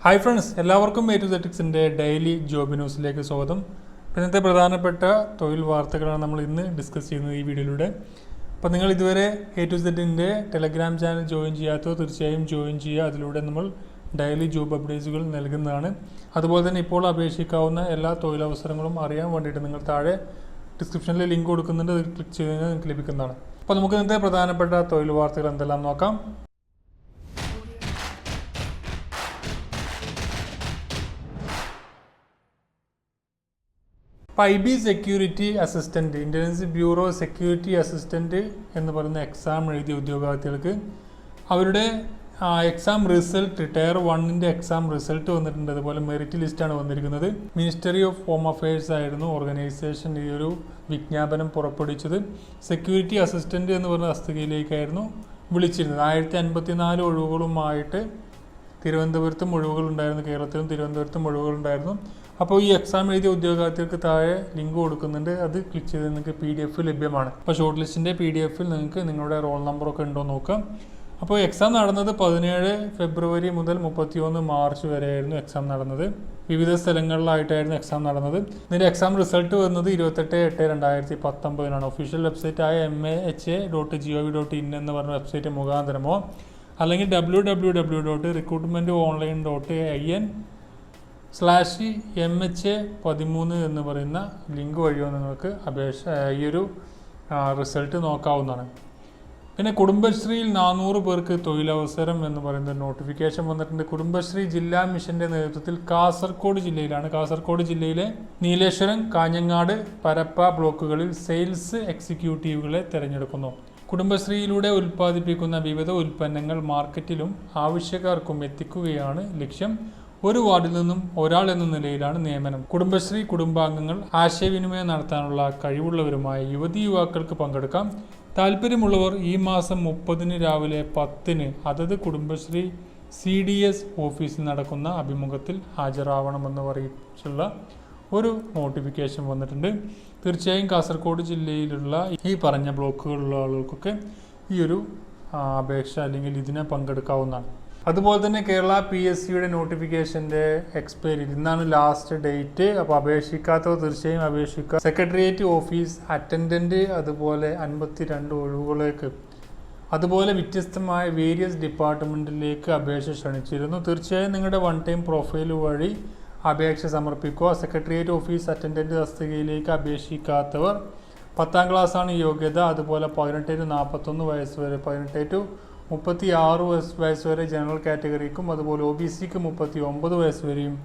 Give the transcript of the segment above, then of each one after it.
Hi friends, എല്ലാവർക്കും A to Z Ticksന്റെ daily job ന്യൂസിലേക്ക് സ്വാഗതം. ഇന്നത്തെ പ്രധാനപ്പെട്ട തൊഴിൽ വാർത്തകളാണ് നമ്മൾ ഇന്ന് ഡിസ്കസ് ചെയ്യുന്നത് ഈ വീഡിയോയിലൂടെ. അപ്പോൾ നിങ്ങൾ ഇതുവരെ A to Zന്റെ ടെലഗ്രാം ചാനൽ ജോയിൻ ചെയ്യാത്തവർ തീർച്ചയായും ജോയിൻ ചെയ്യുക. അതിലൂടെ നമ്മൾ ഡെയിലി ജോബ് അപ്ഡേറ്റ്സുകൾ നൽകുന്നതാണ്. അതുപോലെ തന്നെ ഇപ്പോൾ അപേക്ഷിക്കാവുന്ന എല്ലാ തൊഴിലവസരങ്ങളും അറിയാൻ വേണ്ടിയിട്ട് നിങ്ങൾ താഴെ ഡിസ്ക്രിപ്ഷനിൽ ലിങ്ക് കൊടുക്കുന്നുണ്ട്. അത് ക്ലിക്ക് ചെയ്ത് കഴിഞ്ഞാൽ നിങ്ങൾക്ക് ലഭിക്കുന്നതാണ്. അപ്പോൾ നമുക്ക് ഇന്നത്തെ പ്രധാനപ്പെട്ട തൊഴിൽ വാർത്തകൾ എന്തെല്ലാം നോക്കാം. IB security assistant, intelligence bureau security assistant എന്ന് പറയുന്ന എക്സാം എഴുതിയ ഉദ്യോഗാർത്ഥികൾക്ക് അവരുടെ എക്സാം റിസൾട്ട് ടയർ 1ൻ്റെ എക്സാം റിസൾട്ട് വന്നിട്ടുണ്ട്. അതുപോലെ മെറിറ്റ് ലിസ്റ്റാണ് വന്നിരിക്കുന്നത്. മിനിസ്ട്രി ഓഫ് ഹോം അഫയേഴ്സ് ആയിരുന്നു ഓർഗനൈസേഷൻ ഈ ഒരു വിജ്ഞാപനം പുറപ്പെടുവിച്ചത്. സെക്യൂരിറ്റി അസിസ്റ്റൻറ്റ് എന്ന് പറയുന്ന തസ്തികയിലേക്കായിരുന്നു വിളിച്ചിരുന്നത്. 1054 ഒഴിവുകളുമായിട്ട് തിരുവനന്തപുരത്തും ഒഴിവുകളുണ്ടായിരുന്നു, കേരളത്തിലും തിരുവനന്തപുരത്തും ഒഴിവുകളുണ്ടായിരുന്നു. അപ്പോൾ ഈ എക്സാം എഴുതിയ ഉദ്യോഗാർത്ഥികൾക്ക് താഴെ ലിങ്ക് കൊടുക്കുന്നുണ്ട്. അത് ക്ലിക്ക് ചെയ്ത് നിങ്ങൾക്ക് PDF ലഭ്യമാണ്. അപ്പോൾ ഷോർട്ട് ലിസ്റ്റിൻ്റെ PDF നിങ്ങൾക്ക് നിങ്ങളുടെ റോൾ നമ്പറൊക്കെ ഉണ്ടോ നോക്കാം. അപ്പോൾ എക്സാം നടന്നത് 17 ഫെബ്രുവരി മുതൽ 31 മാർച്ച് വരെയായിരുന്നു എക്സാം നടന്നത്. വിവിധ സ്ഥലങ്ങളിലായിട്ടായിരുന്നു എക്സാം നടന്നത്. ഇതിൻ്റെ എക്സാം റിസൾട്ട് വന്നത് 28/8/2019 ഒഫീഷ്യൽ വെബ്സൈറ്റായ MAHA.gov.in എന്ന് പറഞ്ഞ വെബ്സൈറ്റ് മുഖാന്തരമോ അല്ലെങ്കിൽ www.recruitmentonline.in/MHA13 എന്ന് പറയുന്ന ലിങ്ക് വഴിയോ നിങ്ങൾക്ക് ഈ ഒരു റിസൾട്ട് നോക്കാവുന്നതാണ്. പിന്നെ കുടുംബശ്രീയിൽ 400 പേർക്ക് തൊഴിലവസരം എന്ന് പറയുന്ന നോട്ടിഫിക്കേഷൻ വന്നിട്ടുണ്ട്. കുടുംബശ്രീ ജില്ലാ മിഷന്റെ നേതൃത്വത്തിൽ കാസർഗോഡ് ജില്ലയിലെ നീലേശ്വരം, കാഞ്ഞങ്ങാട്, പരപ്പ ബ്ലോക്കുകളിൽ സെയിൽസ് എക്സിക്യൂട്ടീവുകളെ തിരഞ്ഞെടുക്കുന്നു. കുടുംബശ്രീയിലൂടെ ഉൽപ്പാദിപ്പിക്കുന്ന വിവിധ ഉൽപ്പന്നങ്ങൾ മാർക്കറ്റിലും ആവശ്യക്കാർക്കും എത്തിക്കുകയാണ് ലക്ഷ്യം. ഒരു വാർഡിൽ നിന്നും ഒരാൾ എന്ന നിലയിലാണ് നിയമനം. കുടുംബശ്രീ കുടുംബാംഗങ്ങൾ ആശയവിനിമയം നടത്താനുള്ള കഴിവുള്ളവരുമായ യുവക്കൾക്ക് പങ്കെടുക്കാം. താല്പര്യമുള്ളവർ ഈ മാസം 30 രാവിലെ 10 അതത് കുടുംബശ്രീ CDS ഓഫീസിൽ നടക്കുന്ന അഭിമുഖത്തിൽ ഹാജരാവണമെന്ന് അറിയിച്ചുള്ള ഒരു നോട്ടിഫിക്കേഷൻ വന്നിട്ടുണ്ട്. തീർച്ചയായും കാസർഗോഡ് ജില്ലയിലുള്ള ഈ പറഞ്ഞ ബ്ലോക്കുകളിലുള്ള ആളുകൾക്കൊക്കെ ഈ ഒരു അപേക്ഷ അല്ലെങ്കിൽ ഇതിനെ പങ്കെടുക്കാവുന്നതാണ്. അതുപോലെ തന്നെ കേരള PSCയുടെ നോട്ടിഫിക്കേഷൻ്റെ എക്സ്പയറി ഇന്നാണ് ലാസ്റ്റ് ഡേറ്റ്. അപ്പോൾ അപേക്ഷിക്കാത്തവർ തീർച്ചയായും അപേക്ഷിക്കുക. സെക്രട്ടേറിയറ്റ് ഓഫീസ് അറ്റൻഡൻറ്റ്, അതുപോലെ 52 ഒഴിവുകളിലേക്ക്, അതുപോലെ വ്യത്യസ്തമായ വേരിയസ് ഡിപ്പാർട്ട്മെൻറ്റിലേക്ക് അപേക്ഷ ക്ഷണിച്ചിരുന്നു. തീർച്ചയായും നിങ്ങളുടെ വൺ ടൈം പ്രൊഫൈൽ വഴി അപേക്ഷ സമർപ്പിക്കുക. സെക്രട്ടേറിയറ്റ് ഓഫീസ് അറ്റൻഡൻറ്റ് തസ്തികയിലേക്ക് അപേക്ഷിക്കാത്തവർ 10ാം ക്ലാസ്സാണ് യോഗ്യത. അതുപോലെ 18 to 41 വയസ്സ് വരെ, 18 to 36 വയസ്സ് വരെ ജനറൽ കാറ്റഗറിക്കും, അതുപോലെ OBCക്ക് 39 വയസ്സ് വരെയും,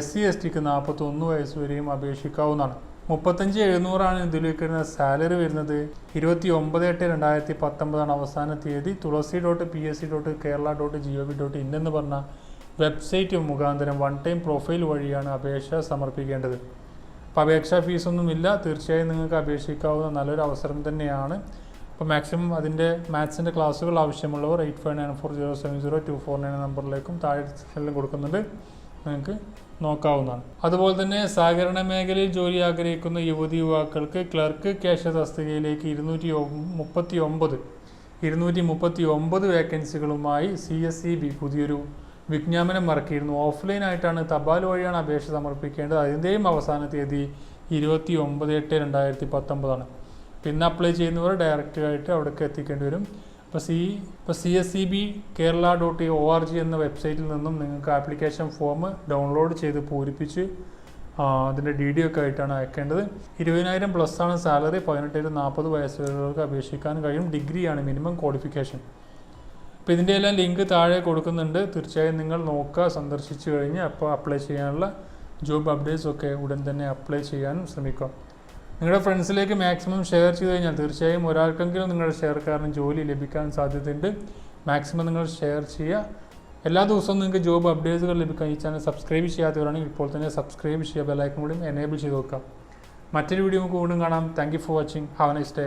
SC STക്ക് 41 വയസ്സ് വരെയും അപേക്ഷിക്കാവുന്നതാണ്. 35,700 ഇതിലേക്ക് വരുന്ന സാലറി വരുന്നത്. 29/8/2019 അവസാന തീയതി. tulasi.psc.kerala.gov.in എന്ന് പറഞ്ഞ വെബ്സൈറ്റ് മുഖാന്തരം വൺ ടൈം പ്രൊഫൈൽ വഴിയാണ് അപേക്ഷ സമർപ്പിക്കേണ്ടത്. അപ്പോൾ അപേക്ഷാ ഫീസൊന്നുമില്ല. തീർച്ചയായും നിങ്ങൾക്ക് അപേക്ഷിക്കാവുന്ന നല്ലൊരു അവസരം തന്നെയാണ്. അപ്പോൾ മാക്സിമം അതിൻ്റെ മാത്സിൻ്റെ ക്ലാസ്സുകൾ ആവശ്യമുള്ളവർ 8594070249 നമ്പറിലേക്കും താഴെ ഡിസ്ക്രിപ്ഷനിലും കൊടുക്കുന്നുണ്ട്, നിങ്ങൾക്ക് നോക്കാവുന്നതാണ്. അതുപോലെ തന്നെ സഹകരണ മേഖലയിൽ ജോലി ആഗ്രഹിക്കുന്ന യുവാക്കൾക്ക് ക്ലർക്ക് ക്യാഷ്യർ തസ്തികയിലേക്ക് 239 വേക്കൻസികളുമായി CSEB പുതിയൊരു വിജ്ഞാപനം ഇറക്കിയിരുന്നു. ഓഫ്ലൈനായിട്ടാണ്, തപാൽ വഴിയാണ് അപേക്ഷ സമർപ്പിക്കേണ്ടത്. അതിൻ്റെയും അവസാന തീയതി 29/8/2019. പിന്നെ അപ്ലൈ ചെയ്യുന്നവർ ഡയറക്റ്റായിട്ട് അവിടേക്ക് എത്തിക്കേണ്ടി വരും. ഇപ്പോൾ CSEB Kerala.org എന്ന വെബ്സൈറ്റിൽ നിന്നും നിങ്ങൾക്ക് ആപ്ലിക്കേഷൻ ഫോം ഡൗൺലോഡ് ചെയ്ത് പൂരിപ്പിച്ച് അതിൻ്റെ DD ഒക്കെ ആയിട്ടാണ് അയക്കേണ്ടത്. 20,000 പ്ലസ് ആണ് സാലറി. 18 to 40 വയസ്സ് വരെയുള്ളവർക്ക് അപേക്ഷിക്കാൻ കഴിയും. ഡിഗ്രിയാണ് മിനിമം ക്വാളിഫിക്കേഷൻ. അപ്പോൾ ഇതിൻ്റെ എല്ലാം ലിങ്ക് താഴെ കൊടുക്കുന്നുണ്ട്. തീർച്ചയായും നിങ്ങൾ നോക്കുക, സന്ദർശിച്ചു കഴിഞ്ഞ് അപ്പോൾ അപ്ലൈ ചെയ്യാനുള്ള ജോബ് അപ്ഡേറ്റ്സ് ഒക്കെ ഉടൻ തന്നെ അപ്ലൈ ചെയ്യാനും ശ്രമിക്കുക. നിങ്ങളുടെ ഫ്രണ്ട്സിലേക്ക് മാക്സിമം ഷെയർ ചെയ്ത് കഴിഞ്ഞാൽ തീർച്ചയായും ഒരാൾക്കെങ്കിലും നിങ്ങളുടെ ഷെയർ കാരണം ജോലി ലഭിക്കാൻ സാധ്യതയുണ്ട്. മാക്സിമം നിങ്ങൾ ഷെയർ ചെയ്യുക. എല്ലാ ദിവസവും നിങ്ങൾക്ക് ജോബ് അപ്ഡേറ്റ്സുകൾ ലഭിക്കാൻ ഈ ചാനൽ സബ്സ്ക്രൈബ് ചെയ്യാത്തവരാണെങ്കിൽ ഇപ്പോൾ തന്നെ സബ്സ്ക്രൈബ് ചെയ്യുക. ബെൽ ഐക്കൺ കൂടി എനേബിൾ ചെയ്ത് വെക്കാം. മറ്റൊരു വീഡിയോ നമുക്ക് വീണ്ടും കാണാം. Thank you for watching. Have A nice day.